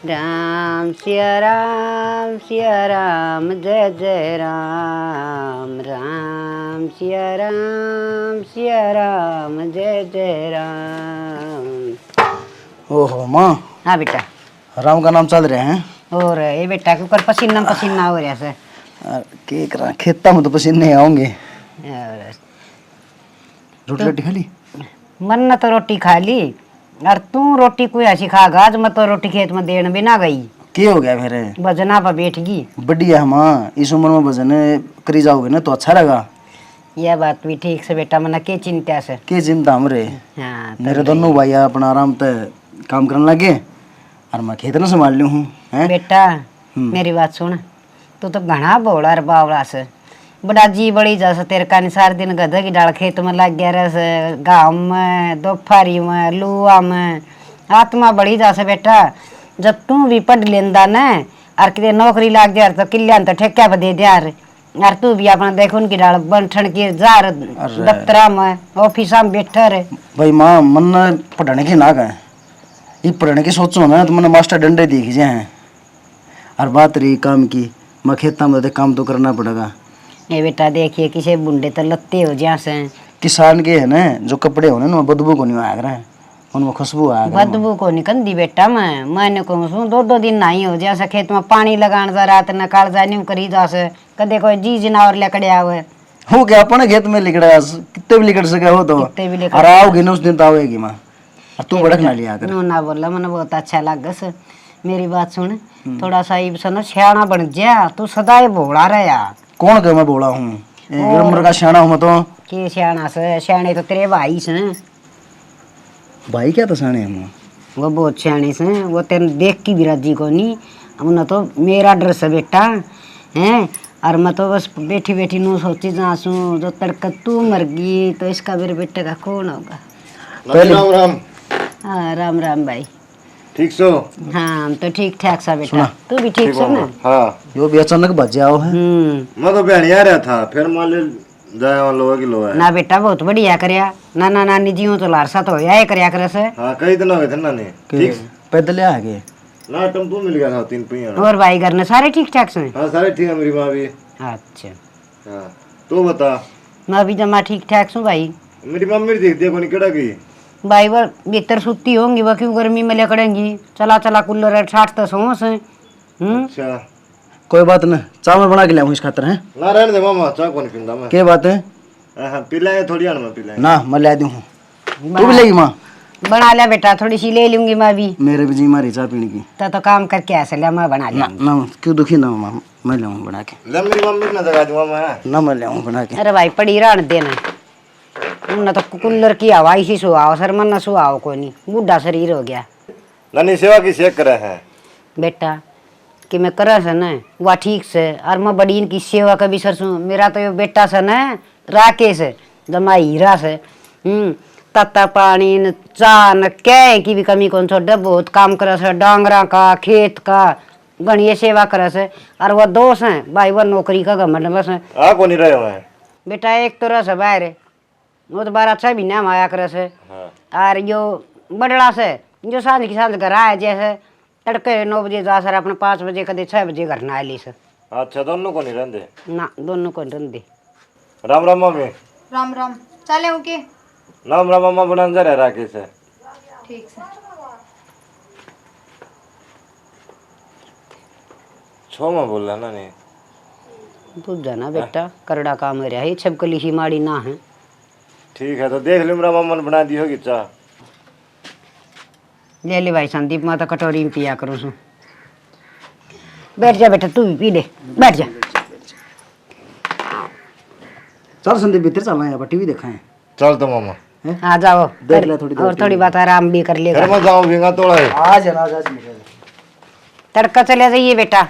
राम सिया राम जय जय राम। राम सिया राम जय जय राम। ओहो माँ। हाँ बेटा। राम का नाम चल रहे हैं। और ये बेटा के ऊपर पसीना पसीना हो रहा है। के करा खेता में तो पसीने आओगे। रोटी रोटी खा ली? मन ने तो रोटी खा ली और तू रोटी कोई ऐसी खागा। आज मैं तो रोटी खेत में देने भी ना गई। क्या हो गया फिर? भजना पर बैठ गई। बढ़िया माँ, इस उम्र में भजन करी जाओगे ना तो अच्छा लगा। यह बात भी ठीक से बेटा, मना के चिंता से के चिंता हमरे। हाँ मेरे दोनों भाई अपना आराम से काम करने लगे और मैं खेत न संभाल लूँ हूँ। बेटा मेरी बात सुन, तू तो घना बोला रे बावड़ा से। बड़ा जी बड़ी जैसे तेरे का सार दिन गधे की डाल खेत में लग गया रहे, गाँव में दोपहरी में लुआ में आत्मा बड़ी जैसे बेटा। जब तू भी पढ़ लेंदा न और कितने नौकरी लाग जा तो किल्यान तो ठेका पर दे दिया और तू भी अपना देख उनकी डाल बनठन के जा दफ्तरा में ऑफिसा में बैठा रे। भाई माँ मन पढ़ने की ना कहे, ये पढ़ने की सोचो ना तो मैंने मास्टर डंडे दिख जाए। और बात रही काम की, मैं खेता में काम तो करना पड़ेगा। ये बेटा देखिए किसी बुंडे तो लत्ते हो जैसे किसान के है ना जो कपड़े होने ना बदबू को नहीं आया करे, उनमें खुशबू आया करे। बदबू को निकल दी बेटा। मैंने कहूँ दो दिन नहीं हो जैसे खेत में पानी लगान जा रात न काल जा नहीं करी जैसे कदे कोई जी जनावर लेकड़े आवे हो गया अपने खेत में लिकड़ा कितने भी लिकड़ सके हो तो और आओगी ना उस दिन तो आवेगी माँ। तू भड़क ना लिया कर। ना बोला मैंने बहुत अच्छा लगा से। मेरी बात सुन, थोड़ा सा इब ना सियाना बन जा, तू सदाए भोला रहा। कौन के मैं बोला हूँ? उम्र का सियाना हूँ मैं तो। के सियाना से? सियाने तो तेरे भाई से। भाई क्या तो सियाने हम? वो बहुत सियाने से, वो तेरे देख की भी राजी को नहीं। हमने तो मेरा ड्रेस है बेटा हैं। और मैं तो बस बैठी बैठी नू सोची जासू जो तड़का तू मर गई तो इसका मेरे बेटे का कौन होगा। राम राम। हाँ राम राम भाई। ठीक सो? हाँ तो ठीक ठाक सा बेटा, तू भी ठीक सो ना? हाँ यो भी अचानक बच जाओ है। मैं तो बहन आ रहा था फिर मान ले जाए लोहा की लोहा है ना बेटा बहुत बढ़िया करया। नाना नानी जी तो लारसा तो होया है करया करे से। हाँ कई दिन हो गए थे नानी। ठीक पैदल आ गए ना, टेम्पो मिल गया था 3 पहिया। और भाई घर में सारे ठीक ठाक से? हाँ सारे ठीक है, मेरी माँ भी। अच्छा हाँ तू बता? मैं भी जमा ठीक ठाक सू भाई। मेरी मम्मी देख दिया कोनी केड़ा गई भाई वो भीतर सुती होंगी, वो क्यों गर्मी में लेकड़ेंगी। चला चला कूलर 60 तो सौ से। अच्छा कोई बात ना, चावल बना के लाऊं इस खातर है ना। रहने दे मामा, चाय कौन पींदा मैं। के बात है? हां पी ले थोड़ी आन में पी ले ना, मैं ले दूं। तू भी लेगी मां? बना ले बेटा, थोड़ी सी ले लूंगी मैं भी। मेरे भी जी मारी चाय पीने की। तो काम करके ऐसे ले मैं बना लिया ना क्यों दुखी ना मां, मैं लाऊं बना के। ले मेरी मम्मी ना जगा दूंगा मैं ना, मैं लाऊं बना के। अरे भाई पड़ी रहने देना, उन्हें तो कूलर की हवा इसी सुहाओ सर, मन सुहाओ कोई नहीं, बूढ़ा शरीर हो गया। नानी सेवा की सेक करे है बेटा कि मैं करा से न वह ठीक से। और मैं बड़ी इनकी सेवा कभी सरसू। मेरा तो ये बेटा से न राकेश जमा हीरा से तत्ता पानी न चा न कै की भी कमी कौन छोड़। बहुत काम करे से, डांगरा का खेत का गणिये सेवा करे से। और वह दोस्त हैं भाई, वह नौकरी का घमंड बस है। आ कौन रहे हो है बेटा एक तो रस बाहर, वो तो 12-6 महीना में आया करे से। और यो बड़ला से जो सांझ की सांझ घर आए जैसे तड़के 9 बजे जा सर, अपने 5 बजे कदे 6 बजे घर ना ली सर। अच्छा दोनों को नहीं रहते ना, दोनों को रहते। राम राम मम्मी। राम राम। चले हो के? राम राम मम्मा बना जा रहा राकेश है। ठीक से छो में बोल रहा ना नहीं तू जाना बेटा, करड़ा काम रहा है, छपकली ही माड़ी ना है। ठीक है तो देख लो, मेरा मम्मा ने बना दी होगी चाह। ले ले भाई संदीप, मैं तो कटोरी में पिया करूँ सू। बैठ जा बेटा, तू भी पी ले, बैठ जा। चल संदीप भीतर चलना है, टीवी देखा है। चल तो मामा आ जाओ देख ले थोड़ी देर और थोड़ी बात आराम भी कर लेगा। मैं जाऊं भीगा तोड़ा है। आज ना आज तड़का चले जाइए बेटा।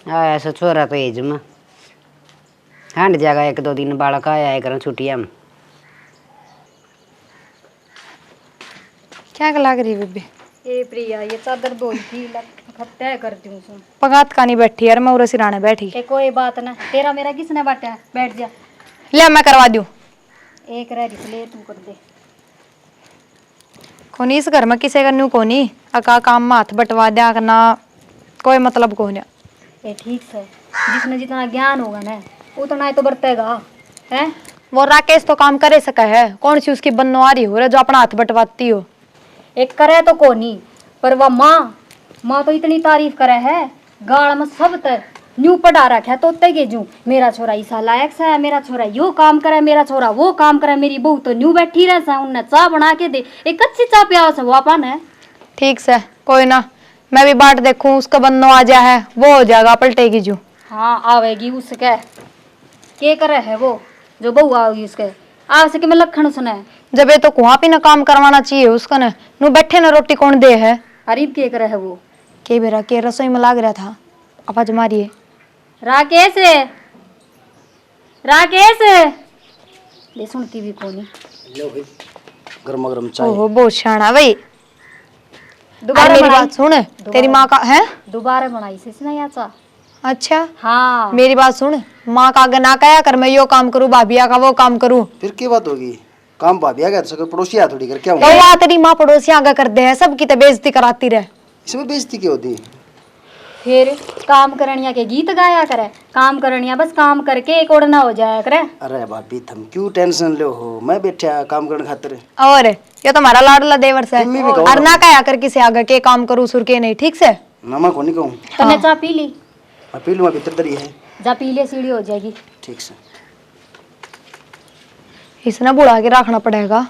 ऐसा छोरा तो एज में हंड जाएगा, 1-2 दिन बालक आया कर छुट्टिया में। क्या लग रही बेबे? ए प्रिया ये चादर धोई थी, खत्ते करती हूँ सुन। पगात का नहीं बैठी यार, मैं उरे सिराने बैठी। कोई बात ना, तेरा मेरा किसने बांटा है? बैठ जा। ले मैं करवा दूं। एक रह रही ले, तू कर दे। कोनी इस घर में किसी का न्यू कोनी अका काम में हाथ बटवा दिया करना कोई मतलब को नहीं। ये ठीक से जिसमें जितना ज्ञान होगा ना उतना ही तो बरतेगा है। वो राकेश तो काम करे सका है, कौन सी उसकी बनवारी हो रहा जो अपना हाथ बटवाती हो। एक करे तो कोनी पर वह माँ तो इतनी तारीफ करे है गाड़ में सब तक न्यू पढ़ा रखा है तो के जू मेरा छोरा ईसा लायक सा है, मेरा छोरा यो काम करे, मेरा छोरा वो काम करे, मेरी बहू तो न्यू बैठी रह सा उनने चाय बना के दे एक अच्छी चाय पिया से वो अपन है। ठीक से कोई ना, मैं भी बाट देखूं उसका बन्नो आ जा है वो हो जाएगा पलटेगी जू। हाँ आवेगी उसके के करे है वो जो बहू आओगी उसके आ सके मैं लखन सुने जब ये तो कुआ भी ना काम करवाना चाहिए उसका न नू बैठे ना रोटी कौन दे है। अरीब के करे है वो के बेरा के रसोई में लाग रहा था आवाज मारिए राकेश राकेश ले सुनती भी कोनी। लो भाई गर्मा गर्म चाय। ओहो बहुत शाना भाई। अरे दोबारा मेरी बनाई बात सुन, तेरी माँ का है। दोबारा बनाई से ना याचा। अच्छा हाँ मेरी बात सुन, माँ का आगे ना कया कर मैं यो काम करूँ भाभिया का वो काम करूँ। फिर क्या बात होगी, काम भाभी आ गया तो पड़ोसी आ थोड़ी कर क्या तो वहाँ तेरी माँ पड़ोसी आगे कर दे है सबकी तो बेइज्जती कराती रहे। इसमें बेइज्जती क्यों होती। फिर काम करनिया के गीत गाया करे, काम करनिया बस काम करके एक ओढ़ना हो जाया करे। अरे भाभी तुम क्यों टेंशन लो हो, मैं बैठा काम करने खातिर। और ये तो हमारा लाडला देवर से तुम भी कहो और ना कया कर किसी आगे के काम करूँ सुर के नहीं। ठीक से मामा को नहीं कहूँ, तने चाय पी ली मैं पी लूँगा भीतर दरी है। जा पी ले सीढ़ी हो जाएगी। ठीक से इसने बुढ़ा के रखना पड़ेगा।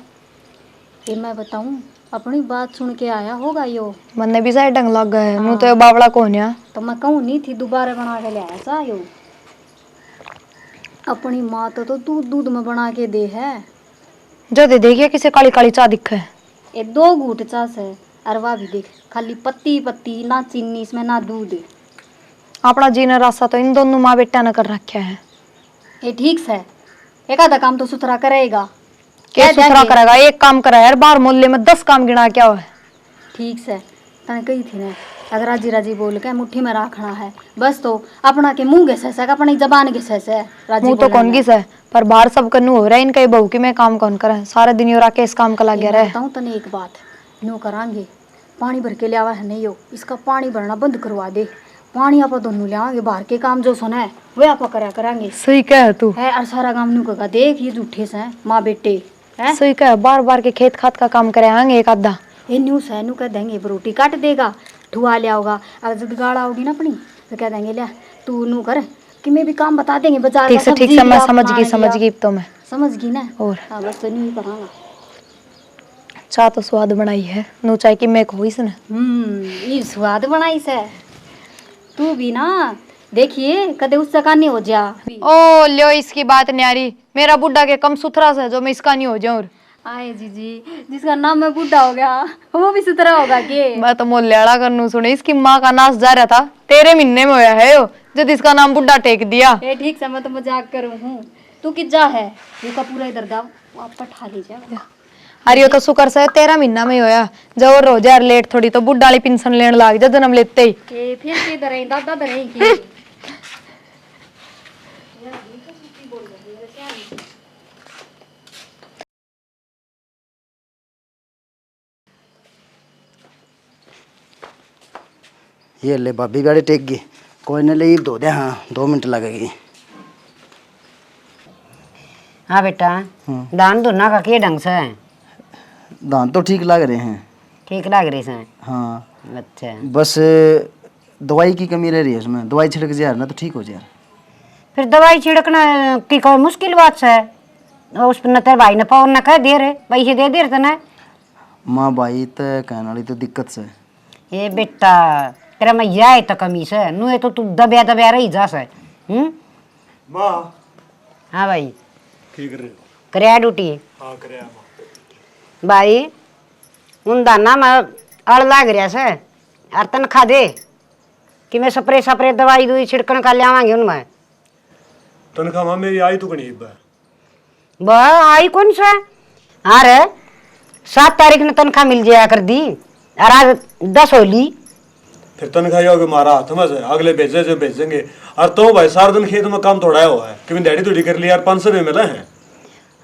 ये मैं बताऊं अपनी बात सुन के आया होगा यो मन्ने भी साइड डंग लग गए नू तो बावड़ा कौन है। तो मैं कहूँ नहीं थी दोबारा बना के ले आया सा यो। अपनी माँ तो दूध दूध में बना के दे है। जो दे देखिए किसे काली काली चा दिखे। ये 2 घूट चा से अरवा भी देख खाली पत्ती पत्ती ना चीनी इसमें ना दूध। अपना जीना रास्ता तो इन दोनों माँ बेटा ने कर रखा है। ये ठीक से एक आधा काम तो सुथरा करेगा क्या सुथरा करेगा, एक काम करा यार बाहर मोहल्ले में 10 काम गिना क्या है। ठीक से तने कही थी ना अगर राजी राजी बोल के मुट्ठी में रखना है बस तो अपना के मुंह घिसे से अपनी जबान घिसे से राजी मुँह तो कौन किस है पर बाहर सब कन्नू हो रहा है इनका बहू की मैं काम कौन करे सारा दिन यो राकेश काम का लग गया रहे। बताऊँ तने एक बात न्यू करांगे पानी भर के लियावा है नहीं हो इसका पानी भरना बंद करवा दे। पानी आप दोनों लियावांगे बाहर के काम जो सुना है वे आप करा करांगे। सही कह तू है और सारा काम न्यू का देख ये झूठे से माँ बेटे है। सही कह बार बार के खेत खात का काम करे आएंगे एक आधा। ये न्यू से न्यू कह देंगे रोटी काट देगा ठुआ लिया होगा अगर जब गाड़ा होगी ना अपनी तो कह देंगे लिया तू नू कर कि मैं भी काम बता देंगे बाजार ठीक से मैं समझ गई तो मैं समझ गई ना। और हाँ बस तो न्यू करांगा। चाह तो स्वाद बनाई है नो चाय की मैं को इसने। ये स्वाद बनाई से तू भी ना देखिए कदे उससे का नहीं हो जा। ओ लो इसकी बात न्यारी मेरा बुड्ढा के कम सुथरा से जो मैं इसका नहीं हो जाऊँ। आए जी जिसका नाम मैं बूढ़ा हो गया वो भी सुथरा होगा के। मैं तो मोलेड़ा करनू सुने इसकी माँ का नाश जा रहा था तेरे महीने में होया है यो जब इसका नाम बुड्ढा टेक दिया। ये ठीक से मैं तो मजाक करूँ हूँ तू कि जा है ये का पूरा इधर दाव आप पठा ले जा। अरे यो तो शुक्र से 13 महीना में होया जब रोज यार लेट थोड़ी तो बुड्ढा वाली पेंशन लेने लाग जा जन्म लेते ही। ये फिर के इधर है दादा इधर है की ये ले भाभी गाड़ी टेक गई कोई न ले धो दे। हाँ 2 मिनट लगेगी। हाँ बेटा दान धुना का के ढंग से है? दांत तो ठीक लग रहे हैं। ठीक लग रही से। हाँ अच्छा बस दवाई की कमी रह रही है उसमें, दवाई छिड़क जाए ना तो ठीक हो जाए। फिर दवाई छिड़कना की कोई मुश्किल बात से है उस पर न तेरे भाई ने पावर न कह दे रहे पैसे दे रहे थे। माँ भाई तो कहने वाली तो दिक्कत से। ये बेटा तेरा मैया है तो कमी से नु तो तू दबिया दबिया रही जा से। माँ हाँ भाई की कर रहे हो। कराया ड्यूटी हाँ करे भाई उन दाना में अड़ लाग रहा से और तनखा दे कि मैं स्प्रे दवाई दुई छिड़कन का लियावांगे उनमें। तनख्वाह माँ मेरी आई तो गणीब है। वह आई कौन सा। हाँ रे 7 तारीख ने तनख्वाह मिल जाया कर दी और आज 10 होली। फिर तनख्वाह योगे मारा हाथ में से अगले भेजे जो भेजेंगे और तो भाई सारा दिन खेत में काम थोड़ा हुआ है कि मैं डैडी थोड़ी कर लिया यार 500 रुपये मिला है।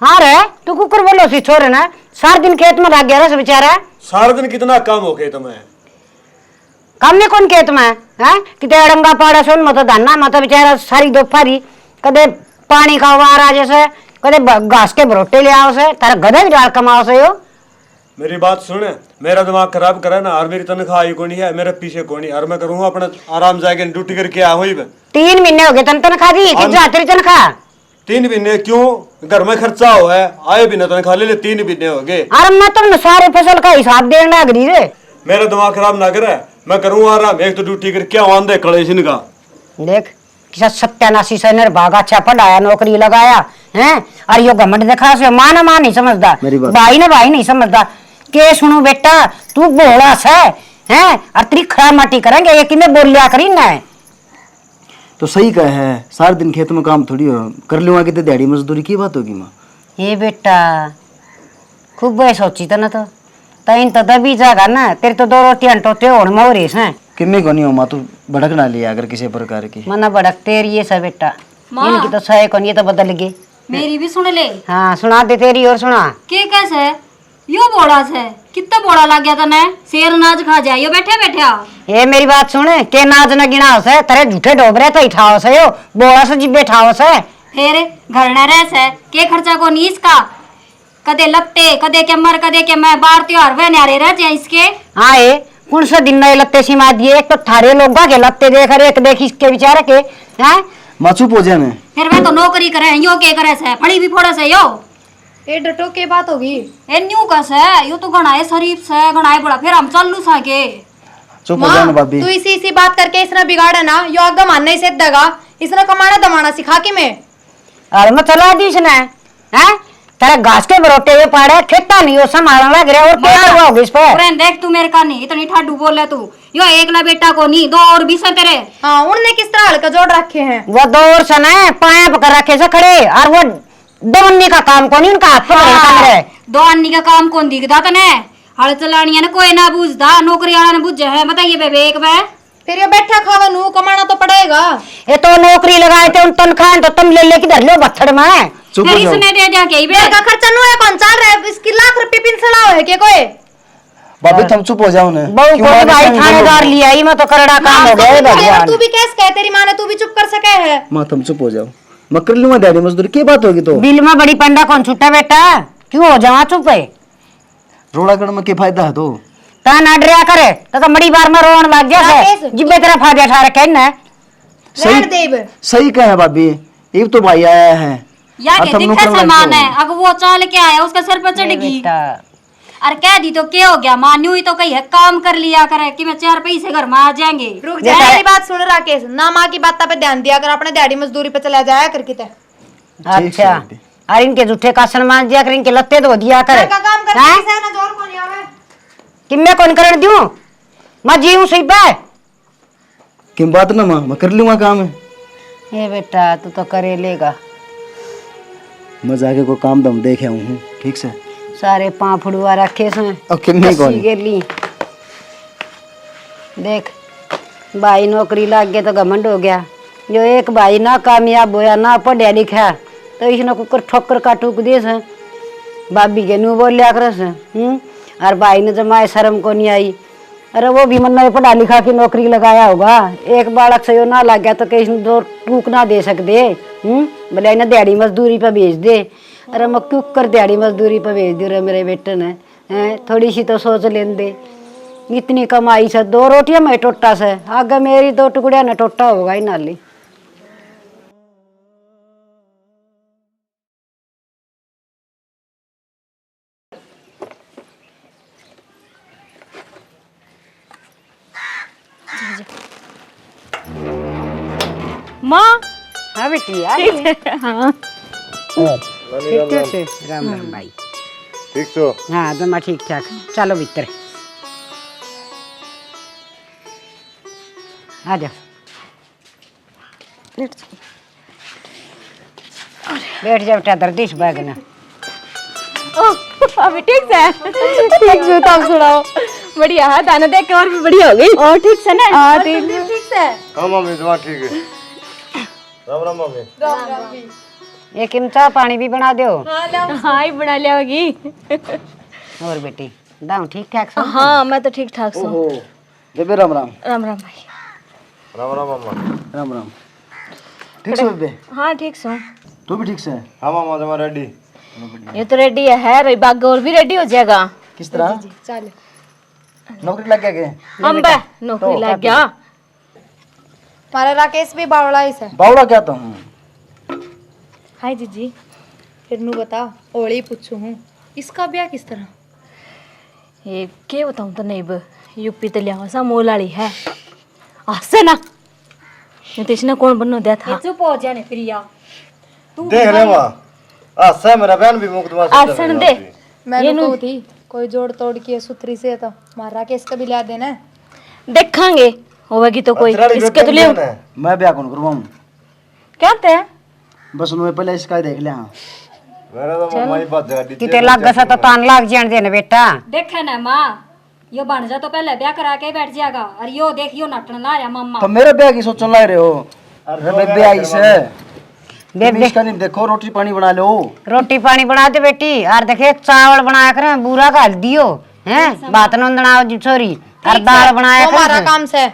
हाँ रे तू कुकर बोलो सी छोरे ना सारा दिन खेत में लग गया रे बेचारा। सारा दिन कितना काम हो खेत में। काम में कौन खेत में है किते अड़ंगा पाड़ा सुन मत धाना मत बेचारा सारी दोपहरी कदे पानी का वारा जैसे कदे घास के बरोटे ले आओ से तारा गधे की डाल कमाओ से यो। मेरी बात सुन, मेरा दिमाग खराब करे ना, और मेरी तनख्वाह आई कोनी है, मेरे पीछे कोनी, और मैं करूँगा अपना आराम जाके ड्यूटी करके आ हुई। 3 महीने हो गए तनख्वाह दी कि जा तेरी तनख्वाह 3 महीने क्यों, घर में खर्चा हो है, आए बिना तनख्वाह ले 3 महीने हो गए। अरे मैं तो सारे फसल का हिसाब देने लग रही रे। मेरा दिमाग खराब ना करे, मैं करूँगा आराम, एक तो ड्यूटी करके आवान दे कलेशन का। देख किसा सत्यानाशी से निर्भाग अच्छा पढ़ाया नौकरी लगाया हैं और यो घमंड दिखा से मां ना मां नहीं समझदा, भाई ना भाई नहीं समझदा। के सुनो बेटा तू बोला से हैं और तेरी खरा माटी करेंगे ये कि मैं बोल लिया करी ना। तो सही कहा है, सारा दिन खेत में काम थोड़ी हो कर लूंगा कि दिहाड़ी मजदूरी की बात होगी माँ। ये बेटा खूब बे सोची तो ना तो तैन तो दबी जागा ना, तेरे तो 2 रोटियां टोटे होड़ मोरेस हैं किन्ने को नहीं हो माँ, तू भड़क ना लिया अगर किसी प्रकार की। मना भड़क तेरी ये सब बेटा माँ। इनकी तो सही कौन ये तो बदल गई। मेरी भी सुन ले। हाँ सुना दे तेरी और सुना। के कैसे यो बोड़ा से कितना बोड़ा लग गया तने, शेर नाज खा जाए यो बैठे बैठे। ये मेरी बात सुन के नाच न गिना से तेरे झूठे डोबरे तो उठाओ से यो बोड़ा से जिब्बे ठाओ से फिर घर न रह से के खर्चा को नीस का कदे लत्ते कदे के मर कदे के मैं बार त्योहार वे न्यारे रह जाए इसके। हाँ ये कौन सा दिन नए लत्ते सिमा दिए, एक तो थारे लोग के लत्ते देख रहे एक देख इसके बेचारे के हैं माँ चुप हो जाने। फिर वे तो नौकरी करे यो के करे से फड़ी भी फोड़े से यो। ये डटो के बात होगी ए न्यू का से यो तो गणाए शरीफ से गणाए बड़ा फिर हम चलू सा के। चुप हो जाने भाभी। तू इसी बात करके इसने बिगाड़ा ना, यो आगे मानने से देगा, इसने कमाना दमाना सिखा के मैं। अरे मैं चला दी इसने हैं तेरा घास के बरोटे हुए पाड़े खेता नहीं हो संभालने लग रहा और क्या हुआ होगा इस पर। फ्रेंड देख तू मेरे का नहीं इतनी ठाडू बोले तू, यो एक ना बेटा को नहीं 2 और भी से तेरे। हाँ उनने किस तरह हल्का जोड़ रखे हैं। वो 2 और सन है पाया पकड़ रखे से खड़े और वो 2 अन्नी का काम को नहीं उनका हाथ पकड़े। 2 अन्नी का काम कौन दिखदा तने, हल चलानी ने कोई ना बूझदा, नौकरी वाला ने बुझे है बताइए बेबे एक बे। फिर ये बैठा खावा नू कमाना तो पड़ेगा। ये तो नौकरी लगाए थे उन तनख्वाह तो तुम ले लेके धर लो बत्थड़ में। चुप हो फिर जाओ इसने दे दिया के बे का खर्चा नू है कौन चल रहा है, इसकी लाख रुपए पिंसड़ा है के कोई। भाभी तुम चुप हो जाओ ना। बहु को भाई थानेदार लिया ही मैं तो करड़ा काम हो गया भगवान। तू भी कैसे कहे, तेरी माँ ने तू भी चुप कर सके है। माँ तुम चुप हो जाओ, मैं कर लूंगा दिहाड़ी मजदूरी की बात होगी तो। बिल में बड़ी पंडा कौन छूटा बेटा क्यों हो जावा चुप है। रोड़ा कर में क्या फायदा है तो ता ना डरिया करे तो बड़ी बार में रोन लग गया से जिब्बे तेरा फायदा उठा रखे ना। सही कहे भाभी, ये तो भाई आया है या के दिखे सामान है अगर वो चाल के आया उसका सर पर चढ़ेगी। बेटा अरे कह दी तो क्या हो गया, मां न्यू ही तो कही है काम कर लिया करे कि मैं 4 पैसे घर में आ जाएंगे। रुक जा मेरी बात सुन राकेश, ना माँ की बात पे ध्यान दिया कर, अपने दिहाड़ी मजदूरी पे चला जाया कर किते। अच्छा और इनके झूठे का सम्मान दिया कर, इनके लत्ते धो दिया कर। का काम करके किसे ना जोर को नहीं आवे कि मैं कौन करण दूं, मैं जीऊं सही पे कि बात ना माँ, मैं कर लूंगा काम है। ये बेटा तू तो करे लेगा, मैं जाके कोई काम दम देखे हूँ ठीक से। सारे पाँफड़ुआ रखे से अब किन्नी कौन के लिए देख भाई नौकरी लग गया तो घमंड हो गया। जो एक भाई ना कामयाब होया ना पढ़िया लिखा तो इसने कुकर ठोकर का टूक दे से भाभी के नू बोल लिया कर से और भाई ने जमाए शर्म को नहीं आई। अरे वो भी मन में पढ़ा लिखा की नौकरी लगाया होगा, एक बालक से यो ना लग गया तो कहीं 2 टूक ना दे सकते भले इन्हें दिहाड़ी मजदूरी पे भेज दे। अरे मैं क्यों कर दिहाड़ी मजदूरी पे भेज दू रे मेरे बेटे ने हैं, थोड़ी सी तो सोच लेंदे। इतनी कमाई से 2 रोटियां में टोटा से आगे मेरी 2 टुकड़िया न टोटा होगा ही नाली। माँ हाँ बेटी हाँ ठीक से राम राम भाई ठीक सो। हाँ जमा ठीक ठाक चलो भीतर आ जाओ बैठ जाओ बेटा दर्दिश बैग ना। अभी ठीक है ठीक से तब सुनाओ बढ़िया है, दाना देख के और भी बढ़िया हो गई। और ठीक से ना। हाँ ठीक से। हाँ मम्मी तुम्हारा ठीक है। राम राम मम्मी। राम राम। एक इमचा पानी भी बना दो। हाँ ही बना लिया होगी। और बेटी दाऊ ठीक ठाक सो? हाँ मैं तो ठीक ठाक ओहो बेबे राम राम। राम राम भाई। राम राम मामा। राम राम। ठीक से बेबे? हाँ ठीक सो। तू भी ठीक से? हाँ मामा तुम्हारा रेडी। ये तो रेडी है, रही बाग और भी रेडी हो जाएगा। किस तरह? चल नौकरी लग गया के? हम बे नौकरी लग गया। हमारा राकेश भी बावड़ा ही है। बावड़ा क्या तुम? हाय जीजी फिर नू बता ओली पूछू हूँ इसका ब्याह किस तरह? ये के बताऊँ तो नहीं ब यूपी तो लिया सा मोलाड़ी है आसे ना नितेश ने कौन बननो दिया था। चुप हो जाने प्रिया। देख ले माँ आसा मेरा बहन भी मुक्त आसन दे मैंने को थी कोई जोड़ तोड़ की है सुथरी से तो मारा के इसका भी ला देना देखांगे होगी तो कोई इसके तो ले मैं ब्याह कौन करवाऊं? क्या होते हैं बस उन्होंने पहले इसका ही देख लिया। मेरा तो मामा ही बात जगा दी। किते लग गसा तो तान लाग जान देने बेटा। देखे ना माँ यो बन जा तो पहले ब्याह करा के बैठ जाएगा और यो देख यो नटन लाया मम्मा। तो मेरे ब्याह की सोचने लग रहे हो? अरे बेबे आई से बेबे इसका नहीं देखो रोटी पानी बना लो। रोटी पानी बना दे बेटी और देखे चावल बनाया कर बुरा घाल दियो हैं बात नंदना जी छोरी और दाल बनाया कर। हमारा काम से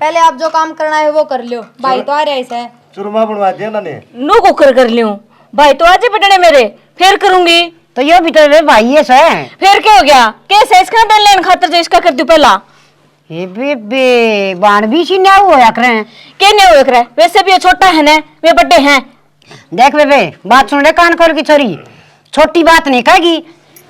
पहले आप जो काम करना है वो कर लियो भाई तो आ रहे हैं चूरमा बनवा दिया ना ने। नो को कर लियो भाई तो आज ही पटने मेरे फिर करूंगी तो यो भी तो रे भाई है से फिर क्या हो गया कैसे इसका बेल लेन खातर जो इसका कर दूं पहला ये बेबे बाण भी छी ना होया करे के नहीं हुए करे वैसे भी ये छोटा है ना वे बड़े हैं। देख बेबे बात सुन ले कान खोल की छोरी छोटी बात नहीं कहेगी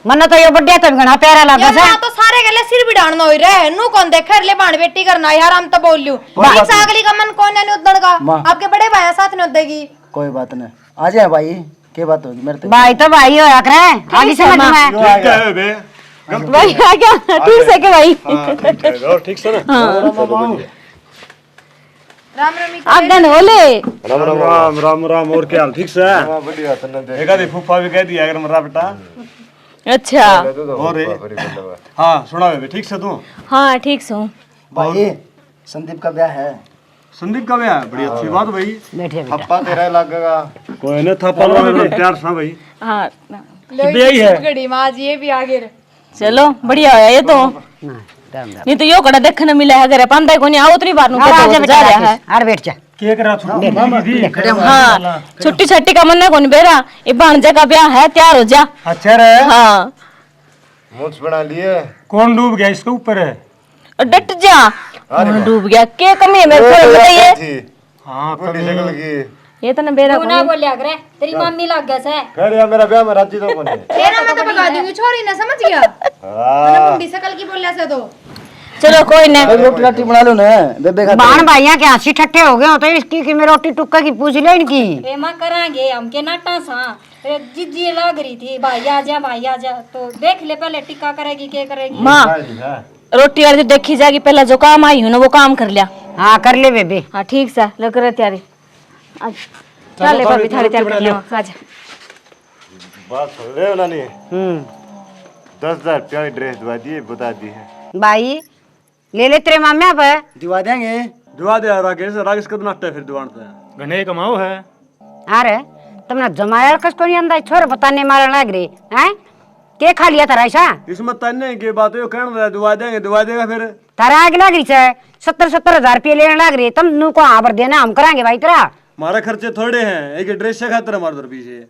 मन्ना तो यो बड्डे तो घना प्यारा लागे से तो सारे गले सिर भी डालना हो रहे नु कौन देख ले बाण बेटी करना यार हम तो बोल लियो भाई सागली का मन कौन है उदड़ का आपके बड़े भाई साथ में उदेगी कोई बात नहीं आ जाए भाई क्या बात होगी मेरे तो भाई तो भाई होया करे आगे समझ में ठीक है बे भाई आ गया ठीक से के भाई ठीक है और ठीक से ना। राम राम आप डन होले राम राम राम राम राम और क्या हाल ठीक से? बढ़िया तन्ने देख एक आधी फूफा भी कह दिया अगर मेरा बेटा। अच्छा और हाँ सुना बे ठीक से तू? हाँ ठीक सो भाई संदीप का ब्याह है। संदीप का ब्याह बड़ी अच्छी बात भाई। बैठे बेटा थप्पा तेरा लगेगा कोई ना थप्पा लगा प्यार सा भाई। हाँ यही है घड़ी माज ये भी आगे चलो बढ़िया होया ये तो ना राम राम नहीं तो यो कड़ा देखने मिला है अगर पांदा को नहीं आओ उतनी बार नु आ जा जा रहा है और बैठ जा केक रहा था। हाँ छुट्टी छट्टी का मन को नहीं बेरा ये भांजे का ब्याह है तैयार हो जा। अच्छा रे हाँ मुझ बना लिए कौन डूब गया इसके ऊपर है? डट जा डूब गया के कमी है मेरे को बताइए। हाँ कभी निकल गई ये तो ना बेरा तू ना बोलिया करे तेरी मम्मी लग गया से कह रहा मेरा ब्याह में राजी तो कौन है? तेरा मैं तो बता दूंगी छोरी ना समझ गया हाँ मुंडी सकल की बोलिया से तो चलो कोई ना रोटी राटी बना लो ना बेबे का बाण भाइया के हंसी ठट्ठे हो गए हो तो इसकी कि मैं रोटी टुक्का की पूछ ले इनकी ए मां करांगे हमके नाटा सा जिद्दी लग रही थी भाई आ जा तो देख ले पहले टिक्का करेगी के करेगी। माँ रोटी वाली तो देखी जाएगी पहला जो काम आई हूँ ना वो काम कर लिया। हाँ कर ले बेबे हाँ ठीक से लग रहे तैयारी चल भाभी थाली तैयार कर लियो आजा। बात सुन ले ना नहीं 10,000 रुपया की ड्रेस दवा दी बता दी है भाई ले ले तेरे मामे पे दिवा देंगे। दुआ दे राकेश राकेश कद नाटक फिर दुकान से घने कमाओ है। अरे तुमने जमाया कस को नहीं अंदाज छोर बताने मारने लग रही हैं के खा लिया था ऐसा इसमें तन्ने की बात है कहने रहा दुआ देगा फिर तारा आग लग रही है 70,000 रुपये लेने लग रही तुम नु को आबर देना हम कराएंगे भाई तेरा हमारे खर्चे थोड़े हैं एक ड्रेस से खातर हमारे तरफ पीछे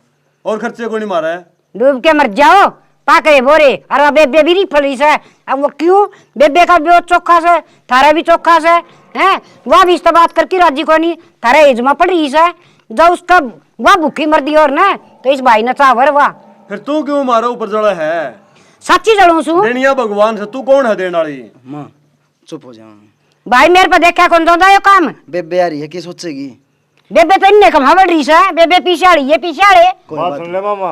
और खर्चे को नहीं मारा है। डूब के मर जाओ पाकरे बोरे अरे बेबे भी नहीं फली से अब वो क्यों बेबे का भी चोखा से थारा भी चोखा से हैं वह भी इस बात करके राजी को नहीं थारा एज में पड़ रही है जब उसका वह भूखी मर दी और ना तो इस भाई ने चावर वाह फिर तू क्यों मारा ऊपर जड़ा है? सच्ची जड़ू सू देनिया भगवान से तू कौन है देने वाली? माँ चुप हो जाओ। भाई मेरे पे देखा कौन जोंदा ये काम बेबे आ रही है क्या सोचेगी? बेबे तो इन्ने कम हवड़ रही है बेबे पीछे ये पीछे बात सुन ले मामा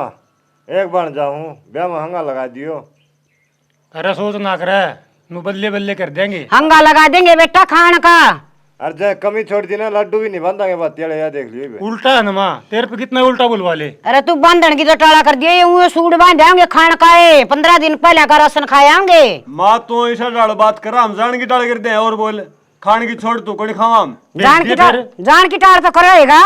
एक बार जाऊं ब्याह में हंगा लगा दियो। अरे सोच ना करे नु बल्ले बल्ले कर देंगे हंगा लगा देंगे बेटा खान का अरे जय कमी छोड़ दी ना लड्डू भी नहीं बांधा के बाद तेरे याद देख लियो उल्टा है ना माँ तेरे पे कितना उल्टा बुलवा ले। अरे तू बांधन की तो टाला कर दिए ये सूट बांध जाएंगे खान का 15 दिन पहले का राशन खाएंगे। माँ तो ऐसा डाल बात कर हम जान की डाल करते हैं और बोल खान की छोड़ तू कोई खावा जान की टाल तो करेगा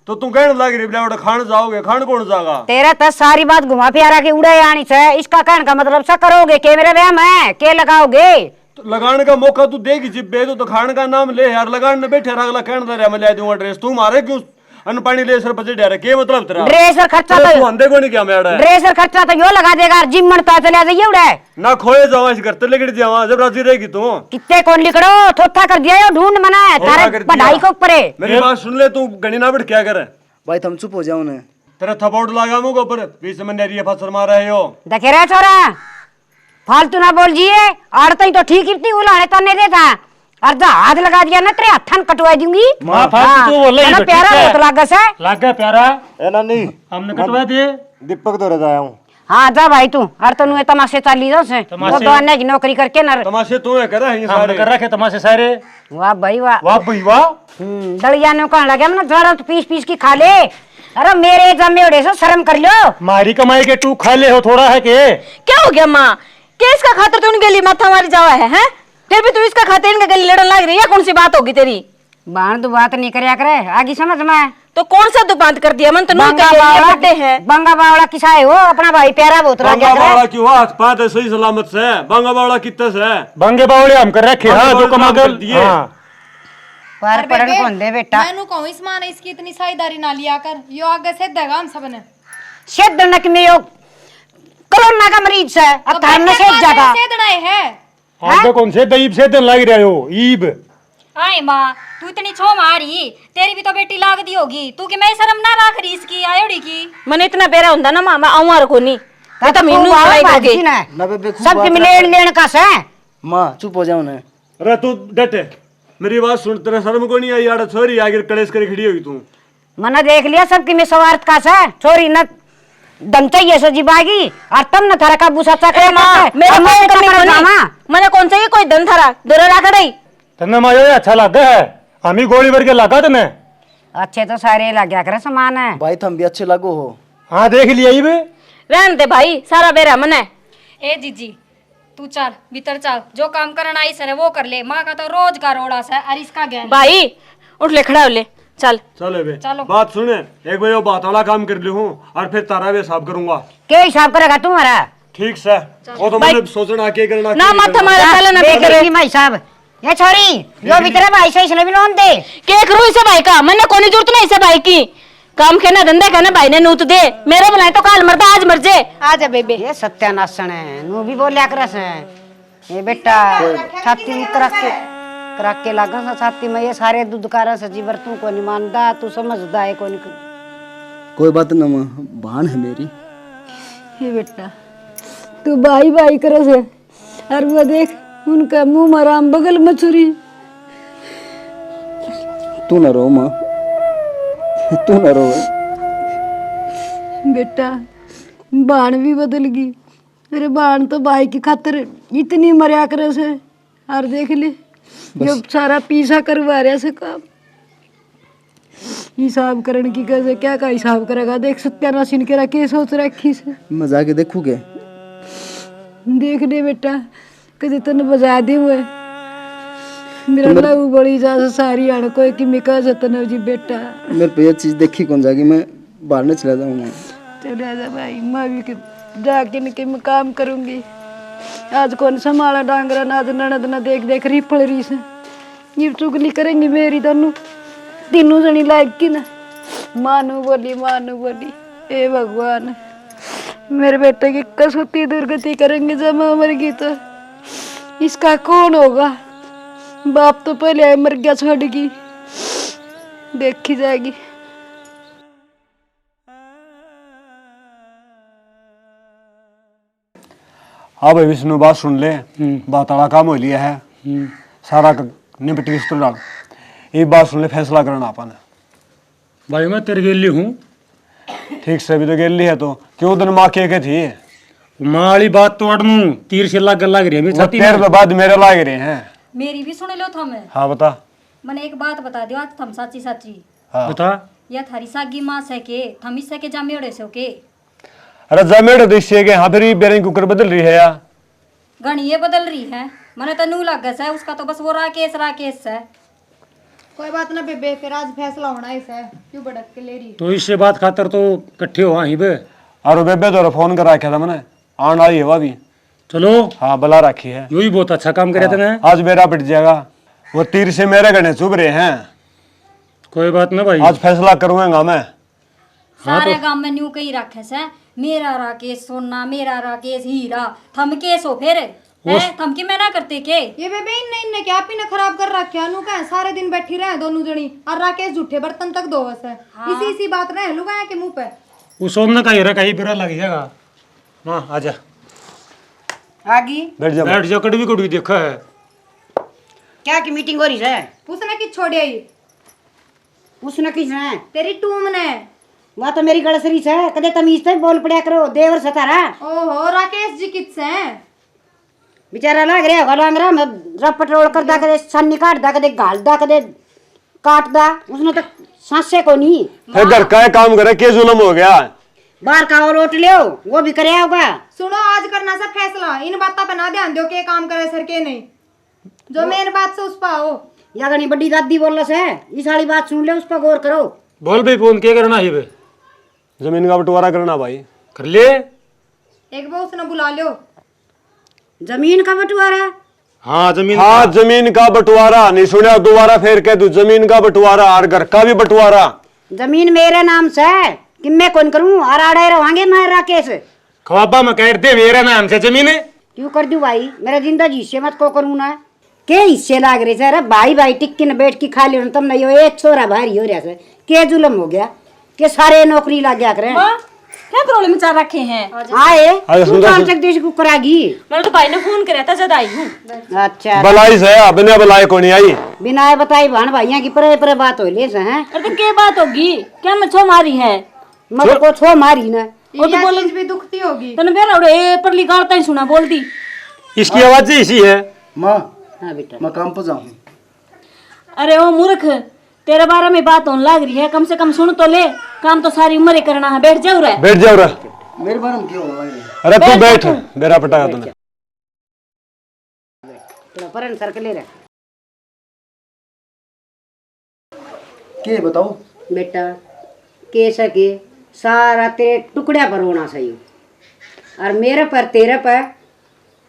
तो तू कहने लग रही बेटा खान जाओगे, खान कौन जाएगा? तेरा तो सारी बात घुमा फिरा के उड़े आनी से, इसका कहने का मतलब सा करोगे के मेरे व्यायाम है के लगाओगे? तो लगाने का मौका तू देगी जिब्बे, तो खाने का नाम ले यार, लगाने में बैठे अगला कहने दे रहा मैं ले दूंगा ड्रेस, तू मारे क्यों अन्न पानी ले सर बजे डरे के मतलब तेरा? ड्रेस और खर्चा तू तो अंधे को नहीं क्या मेड़ा है? ड्रेस और खर्चा तो यो लगा देगा, जिम मनता चले जाइए उड़े ना खोए जावा इस घर ते लेके जावा जब राजी रहेगी तू। कितने कौन लिखड़ो थोथा कर दिया यो ढूंढ मना थारे पढ़ाई को ऊपर है। मेरी बात सुन ले, तू गणी ना बैठ क्या करे? भाई तुम चुप हो जाओ ना। तेरा थपोड़ लगा मुंह के ऊपर, बीच में नेरिया फसल मार रहे हो। देखे रे छोरा फालतू ना बोल जिए, और तो ठीक इतनी उलाड़े तो नहीं देता, और जा हाथ लगा दिया ना तेरे हथन कटवा दूंगी। मां फालतू तो बोले ही ना प्यारा बहुत लागस है। लागा प्यारा ए नानी हमने कटवा दिए। दीपक तो रह जाया हूं। हाँ जा भाई तू, और तनु तमाशे चाली जाओ से वो तो अन्य की नौकरी करके ना तमाशे तू है करे ये हमने सारे कर रखे तमाशे सारे। वाह भाई वाह वाह भाई वाह। दलिया ने कहने लगे ना जरा तो पीस पीस की खा ले, अरे मेरे जमे उड़े से शर्म कर लो। मारी कमाई के तू खा ले हो थोड़ा है के? क्या हो गया माँ, क्या इसका खातर तू उनके लिए माथा मारी जावा है, हैं? फिर भी तू इसका खातिर इनके गले लड़न लग रही है, कौन सी बात होगी तेरी? बाण तो बात नहीं करया करे आगे समझ में। तो कौन सा दुपांत कर दिया मन तो नहीं कर बर्थडे है। बंगा बावड़ा किसा है वो अपना भाई प्यारा बहुत बंगा बावड़ा क्यों हाथ पाते सही सलामत से? बंगा बावड़ा कितने से? बंगे बावड़े हम कर रखे हां जो कमागल हां पर पड़न कौन दे बेटा। मैनू कहूं इस मां ने इसकी इतनी साझेदारी ना लिया कर, यो आगे से देगा हम सब ने। शेद नक में यो कोरोना का मरीज है अब घर में शेद जाता से दड़ाए है। आगे कौन से दईब से दिन लग रहे हो ईब? आए माँ तू इतनी छो मारी, तेरी भी तो बेटी लाग दी होगी, तू कि मैं शर्म ना रख रही इसकी आयोड़ी की। मैंने इतना बेरा हुंदा ना मां मैं आऊं को नहीं तो मीनू लड़ाई दोगे ना बेबे खूब सब की लेन लेन का से। मां चुप हो जाओ ना। अरे तू डटे, मेरी बात सुन, तेरे शर्म को नहीं आई यार? छोरी आगे कलेश करे खड़ी होगी तू। मना देख लिया सबकी में स्वार्थ का से, छोरी न दम चाहिए सो जीवागी और तब न थारा का बुसा चक्र मां मेरा कोई कमी नहीं, मैंने कौन चाहिए कोई धन थारा दोरा रख रही तन्ने मायो अच्छा लगा है, हम ही गोली भर के लगा तने। अच्छे तो सारे लग गया करे समान है। भाई तुम भी अच्छे लगो हो। हां देख लिया ईब रहन दे भाई, सारा बेरा मन है। ए जीजी तू चल भीतर चल, जो काम करना आई सर वो कर ले, माँ का तो रोज का रोड़ा सा और इसका ज्ञान। भाई उठ ले खड़ा हो ले चल चले बे बात सुने, एक बार बात वाला काम कर ली हूँ और फिर तारा भी हिसाब करूंगा। क्या हिसाब करेगा तुम्हारा? ठीक से वो तो मैंने सोचना के करना ना माथा मारा चले ना देख रही मैं हिसाब ये छोरी यो भीतर भाई से इसने भी लोन दे के करूं इसे भाई का, मैंने कोनी जरूरत नहीं इसे भाई की, काम के ना धंधे का ना भाई ने नूत दे, मेरे बुलाए तो काल मरदा आज मर जे। आजा बेबे ये सत्यानाशन है नू भी बोलिया करस है ये बेटा छाती में करक के लागा सा छाती में ये सारे दूध का रस जीवर तू को नहीं मानदा, तू समझदा है कोनी। कोई बात ना मां, बहन है मेरी। हे बेटा तू भाई भाई करस है और वो देख उनका मुंह मराम बगल मछुरी। तू ना रो मां, तू ना रो। बेटा बाण भी बदल गई, अरे बाण तो भाई की खातिर इतनी मरिया करे से, और देख ले जो सारा पीछा करवा रहा से काम। हिसाब करने की कैसे क्या का हिसाब करेगा, देख सत्यानाश इनके रखे सोच रखी से। मैं जाके देखूगे? देख ले बेटा कभी तन बजा दे हुए मेरा लहू बड़ी जा सारी आड़ कोई की मिका जतन जी बेटा। मेरे पे ये चीज देखी कौन जागी, मैं बाहर नहीं चला जाऊंगा। चले जा भाई, मैं भी जाके निके मैं काम करूंगी। आज कौन संभाला डांगरा ना ननद ना देख देख रही पड़ रही से, ये चुगली करेंगी मेरी दोनों तीनों जनी लायक की ना। मानू बोली ए भगवान मेरे बेटे की कसौती दुर्गति करेंगे जब मैं मर गई तो इसका कौन होगा? बाप तो पहले आए मर गया छोड़गी, देखी जाएगी। हाँ भाई विष्णु बात सुन ले, बात वाला काम हो लिया है सारा निपट के स्तर डाल। एक बात सुन ले, फैसला करना अपन। भाई मैं तेरे गेली हूँ। ठीक से भी तो गेली है तो क्यों दिन माँ के थी? माँ वाली बात तो अड़नू तीर से लग रही है मेरी छाती तेरे पे बाद मेरे लाग रहे हैं। मेरी भी सुन लो थम। हाँ बता। मैंने एक बात बता दियो आज थम साची साची। हाँ बता। या थारी सागी माँ से के थम इससे के जामेड़े से के। अरे जमेड़ दिशे के हाँ फिर बेरिंग कुकर बदल रही है या गणिये बदल रही है, मैंने तो नू लग है उसका तो बस वो राकेश है। कोई बात ना बेबे, फिर आज फैसला होना ही है, क्यों भड़क के ले रही? तो इससे बात खातर तो इकट्ठे हो वहीं पे। और बेबे तो फोन कर रखा था मैंने, आने वाली है वो भी। चलो हाँ बुला रखी है। यू ही बहुत अच्छा काम करे थे। आज मेरा पिट जाएगा, वो तीर से मेरे गणे चुभ रहे हैं। कोई बात ना भाई, आज फैसला करूंगा मैं। सारे गांव में न्यू कही रखे से मेरा राकेश सोना, मेरा राकेश हीरा, थम केस हो फिर है थम की मैं ना करते के। ये बेबे इनने क्या पीना खराब कर रखा है, का सारे दिन बैठी रहे दोनों जनी, और राकेश झूठे बर्तन तक धोवस है। इसी बात रहे लुगाया के मुंह पे। वो सोना का हीरा कहीं बुरा लग जाएगा। हाँ आजा, आगी बैठ जा, कड़वी कड़वी देखा है। क्या की मीटिंग हो रही है? उसने कि छोड़िया ही, उसने किस है? तेरी टूम ने। वह तो मेरी गड़सरी से कदे तमीज से बोल पड़या करो, देवर सतारा। ओहो राकेश जी किस हैं? बेचारा लग रहा होगा लांगरा में रपट रोल कर दा, कदे सन्नी काट दा, कदे घाल दा, कदे काट दा। उसने तो सांसे को नहीं। फिर घर का काम करे, के जुलम हो गया। बाहर का और रोट लियो, वो भी करे होगा। सुनो, आज करना सा फैसला, इन बातों पे ना ध्यान दो के काम करे सर के नहीं, जो मेन बात से उस पर आओ। या गनी बड़ी दादी बोल रहा है, इस वाली बात सुन ले, उस पर गौर करो। बोल भाई, फोन क्या करना है? जमीन का बंटवारा करना भाई। कर ले। एक बार उसने बुला लियो। जमीन का बंटवारा? हाँ जमीन, हाँ जमीन का बंटवारा। नहीं सुना? दोबारा फिर कह दू, जमीन का बंटवारा और घर का भी बंटवारा। जमीन मेरे नाम से है कि मैं कौन करूं? और आड़े रहोगे मैं राकेश। खवाबा में कह दे मेरा नाम से जमीन है। क्यों कर दूं भाई? मेरा जिंदा हिस्से मत को करूं ना। के हिस्से लाग रहे सर? भाई भाई टिक्की न बैठ की खा लियो, तुम नहीं हो। एक छोरा भारी हो रहा है, के जुलम हो गया के सारे नौकरी लग गया करे। क्या प्रॉब्लम चाह रखे हैं? आए अरे तू सुनो, काम तक देश को करागी। मैंने तो भाई ने फोन कराया था, जब आई हूँ। अच्छा, बलाई से बिना बुलाए को नहीं आई। बिना बताई भाण भाइया की परे बात हो ले से हैं। अरे तो क्या बात होगी? क्या मच्छो मारी है? मत को छो मारी ना। वो तो बोल भी दुखती होगी। तने बेरा उड़े पर लिगाड़ता ही सुना बोल दी। इसकी आवाज इसी है। माँ हाँ बेटा, मैं काम पर जाऊँ। अरे ओ मूर्ख, तेरे बारे में बात होने लग रही है, कम से कम सुन तो ले। काम तो सारी उम्र ही करना है, बैठ जाओ रे। बैठ जाओ रे। मेरे बारे में क्यों हो रहा है? अरे तू बैठ, मेरा पटाया तूने। थोड़ा परन सर के ले रहा के बताओ बेटा, के सके सारा तेरे टुकड़िया पर होना सही। और मेरे पर तेरे पर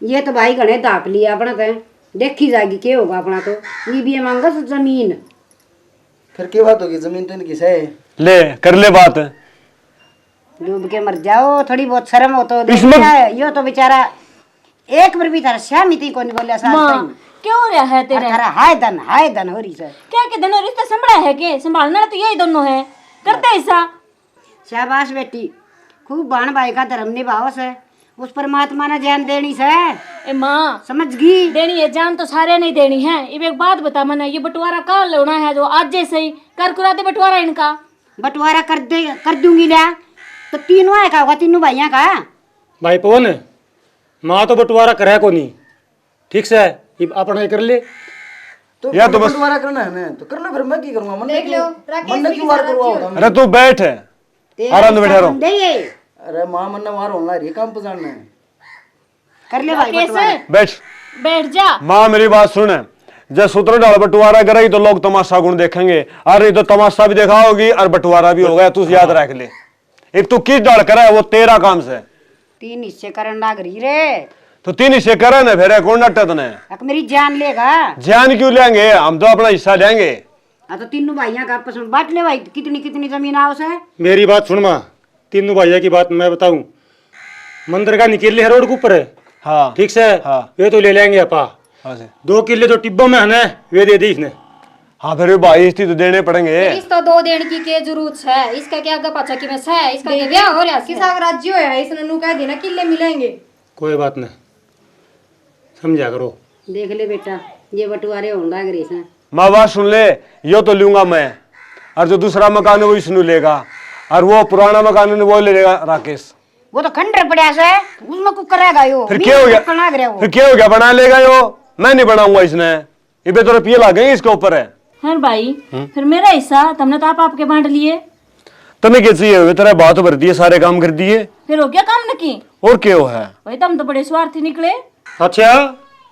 ये तो भाई घने दाप लिया अपना। तो देखी जाएगी के होगा अपना। तो ये भी मांगा जमीन। फिर क्या बात होगी? जमीन तो इनकी है। ले कर ले बात। डूब के मर जाओ, थोड़ी बहुत शर्म हो तो इसमें- यो तो बेचारा एक बार भी तारा श्याम ही को नहीं बोलिया साथ माँ क्या हो रहा है तेरे? तारा हाय धन हो रही सर। क्या के दिन रिश्ता संभड़ा है के? संभालना तो यही दोनों है, करते ऐसा। शाबाश बेटी, खूब बाण भाई का धर्म निभाओ से। उस परमात्मा ने जान देनी से, ए माँ समझ गई? देनी है जान तो सारे नहीं देनी है। अब एक बात बता मैंने, ये बंटवारा कहाँ लेना है? जो आज जैसे ही कर कुरा दे बंटवारा इनका। बंटवारा कर दूंगी ला। तो तीनों है का होगा, तीनों भाइया का। भाई पवन, माँ तो बंटवारा करे को नहीं, ठीक से अपना कर ले। तो या तो बस- बंटवारा करना है ना तो कर लो, फिर मैं क्या करूँगा? देख लो, राकेश मन भी क्यों वार किसान करवा अच्छी होता? अरे तू बैठ, आराम से बैठा रहो। दे ये अरे माँ मन वार होना है, काम पर जाना है। कर ले भाई बंटवारा। कैसे? बैठ। बैठ जा। माँ मेरी बात सुन, जब सूत्र डाल बंटवारा करेगी तो लोग तमाशा गुण देखेंगे। अरे तो तमाशा भी देखा होगी और बंटवारा भी होगा, तू याद रख ले। एक तू किस डाल करा है वो तेरा काम से। 3 हिस्से करन लाग रही रे। तो 3 हिस्से करे ना, फिर कौन डटे तने? अक मेरी जान लेगा। जान क्यों लेंगे, हम तो अपना हिस्सा लेंगे। हाँ तो तीनों भाइयों का आपस में बांट ले भाई, कितनी जमीन आओ से। मेरी बात सुन माँ, तीनों भैया की बात मैं बताऊं। मंदिर का निकल है रोड के ऊपर है, हाँ ठीक से। हाँ। वे तो ले लेंगे अपा। हाँ से। 2 किले जो टिब्बों में है ना, वे दे दी इसने। हाँ फिर भाई इसकी तो देने पड़ेंगे। इस तो 2 देने की के जरूरत है। इसका क्या आगे पाछा की में है, इसका क्या ब्याह हो रहा है? किसा राज्य है, इसने नु कह देना किले मिलेंगे। कोई बात नहीं, समझा करो। देख ले बेटा, ये बंटवारे होने लग रहे हैं। माँ बात सुन ले, यो तो लूंगा मैं, और जो दूसरा मकान है वो इसनु लेगा, और वो पुराना मकान है वो ले लेगा राकेश। वो तो खंडर पड़ा से, उसमें कुछ करेगा यो। फिर क्या हो गया? फिर क्या हो गया? बना लेगा यो, मैं नहीं बनाऊंगा इसने। ये तो रुपये लागेंगे इसके ऊपर है। हाँ भाई, फिर मेरा हिस्सा तुमने तो आप आपके बांट लिए। तुम्हें क्या चाहिए? तेरा बात भर दिए, सारे काम कर दिए, फिर हो गया काम न की। और क्या है? भाई तुम तो बड़े स्वार्थी निकले। अच्छा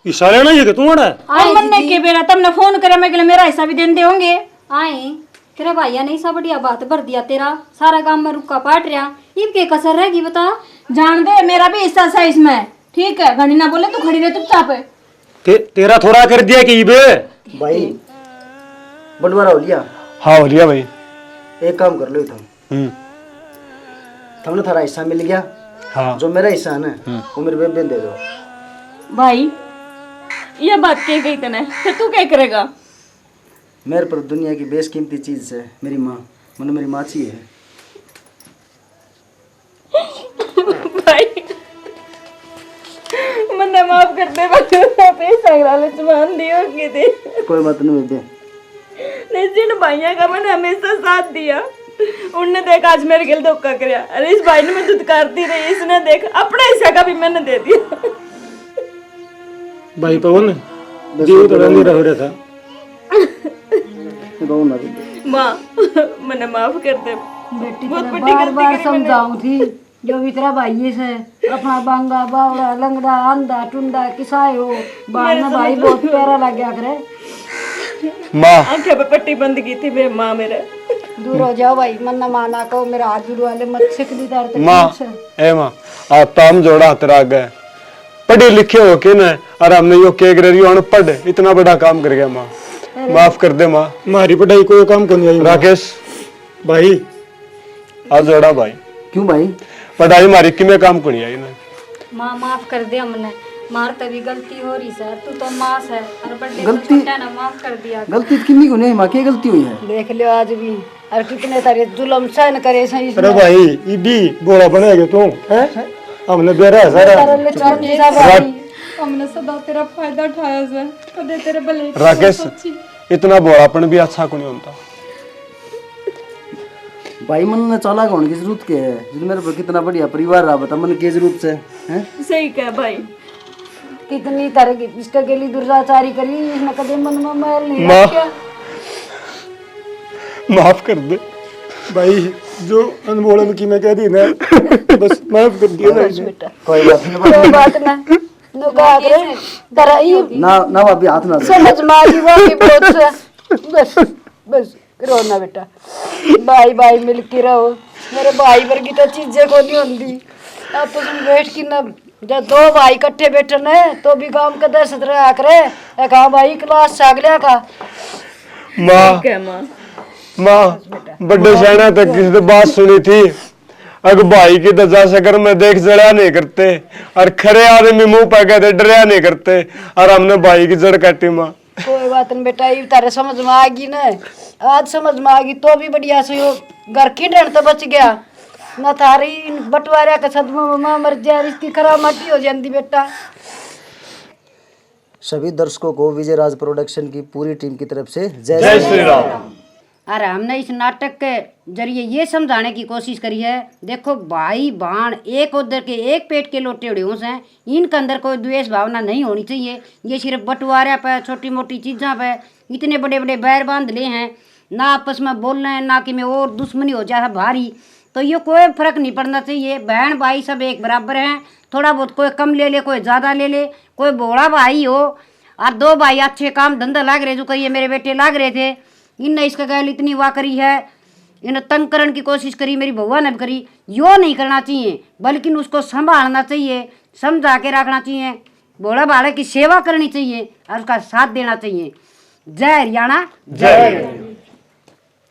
हिस्सा लेना ये कि तू आना आए मन्ने के बेरा तुमने फोन करे मैं मेरा हिस्सा भी देने होंगे। आए तेरा भाइया नहीं सा बढ़िया बात भर दिया तेरा सारा काम में रुका पाट रहा इब के कसर रहेगी बता। जान दे मेरा भी हिस्सा है इसमें, ठीक है घनी ना बोले तू खड़ी रहे चुपचाप। तेरा थोड़ा कर दिया कि बे भाई बंटवारा हो लिया? हाँ हो लिया भाई। एक काम कर लो तुम, तुमने थारा हिस्सा मिल गया। हाँ जो मेरा हिस्सा है ना वो मेरे बेबे दे दो। भाई ये बात कह गई तने, फिर तू क्या करेगा? मेरे पर दुनिया की बेशकीमती चीज है मेरी माँ, मतलब मेरी माची है। भाई मन्ने माफ कर दे, पैसा लालच मान दियो के दे। कोई बात नहीं बेबे। नहीं जिन भाइयों का मैंने हमेशा साथ दिया उनने देख आज मेरे गिल धोखा कराया। अरे इस भाई ने मैं दुदकारती रही, इसने देख अपना हिस्सा का भी मैंने दे दिया। भाई पवन जीव तो नहीं रह रहा था। रो ना बेबे। माँ मैंने माफ कर दे, बेटी बहुत तेरे बड़ी बार गलती बार करी मैंने। समझाऊं थी जो भी तेरा भाई से अपना बांगा बावड़ा लंगड़ा आंधा टुंडा किसाए हो बाल में भाई बहुत प्यारा लग गया करे। माँ आंखें पे पट्टी बंद की थी बे माँ मेरे। दूर हो जाओ भाई, मन न माना को मेरा हाथ जुड़वा ले मत सिक दी तार माँ ए माँ आता हम जोड़ा तेरा गए पढ़े लिखे हो के ना, और हमने यो के रही अनपढ़ इतना बड़ा काम कर गया। माँ माफ कर दे माँ। हमारी पढ़ाई कोई काम को नहीं आई राकेश भाई। आज जोड़ा भाई क्यों भाई? पढ़ाई हमारी कि में काम को नहीं आई ना। माँ माफ कर दे हमने, मार तभी गलती हो रही सर, तू तो माँ है और बर्थडे गलती- छोटा ना माफ कर दिया। गलती तो किन्नी को नहीं माँ, क्या गलती हुई है? देख लियो आज भी और कितने तारे जुल्म सहन करे सही अरे भाई ये भी बोरा बनेगा तू हैं? हमने बेरा है सारा। हमने सदा तेरा फायदा उठाया है, कदे तेरे भले की राकेश सोची। इतना बोरापन भी अच्छा को नहीं होता। भाई मन ने चालाक होने की जरूरत क्या है? जो मेरे पर कितना बढ़िया परिवार रहा, बता मन की जरूरत से हैं? सही कह भाई। कितनी तरह की इसके के लिए दुर्दाचारी करी इसने कदे मन में मैल नहीं माँ रखा। माफ कर दे भाई जो अनमोल की मैं कह दी ना बस माफ कर दिया ना। कोई बात नहीं कोई बात ना नो का करे तेरा ये ना ना भाभी हाथ ना दे। समझ में आ गई वो भी बहुत से बस बस रो ना बेटा, भाई भाई मिल के रहो। मेरे भाई वर्गी तो चीजें को नहीं होती आपस में बैठ की ना, जब दो भाई इकट्ठे बैठे न तो भी काम का दहशत रहा करे। एक हाँ भाई क्लास सागलिया का माँ क्या माँ माँ बड़े शहना तक किसी से बात सुनी थी, अगर भाई की दजा से कर मैं देख जड़ा नहीं करते और खरे आदमी मुंह पे कहते डरिया नहीं करते, और हमने भाई की जड़ काटी। माँ कोई बात नहीं बेटा, ये तारे समझ में आ गई ना, आज समझ में आ गई तो भी बढ़िया से यो घर की डर तो बच गया न थारी बंटवारा के सदमा में मां मर जाए इसकी करामाती हो जाती बेटा। सभी दर्शकों को विजय राज प्रोडक्शन की पूरी टीम की तरफ से जय श्री राम। और हमने इस नाटक के जरिए ये समझाने की कोशिश करी है, देखो भाई बहन एक उधर के एक पेट के लोटे उड़े हैं, इनके अंदर कोई द्वेष भावना नहीं होनी चाहिए। ये सिर्फ बंटवारे पे छोटी मोटी चीज़ों पे इतने बड़े बड़े बैर बांध ले हैं, ना आपस में बोल रहे हैं ना कि में और दुश्मनी हो जाए भारी, तो ये कोई फर्क नहीं पड़ना चाहिए। बहन भाई सब एक बराबर हैं, थोड़ा बहुत कोई कम ले ले कोई ज़्यादा ले ले, कोई बोड़ा भाई हो और दो भाई अच्छे काम धंधा लाग रहे जो करिए मेरे बेटे लाग रहे थे, इनने इसका गैल इतनी वाह करी है, इन्हें तंग करने की कोशिश करी, मेरी बउआ ने भी करी। यो नहीं करना चाहिए बल्कि उसको संभालना चाहिए, समझा के रखना चाहिए, बूढ़ा बाड़े की सेवा करनी चाहिए और उसका साथ देना चाहिए। जय हरियाणा जय।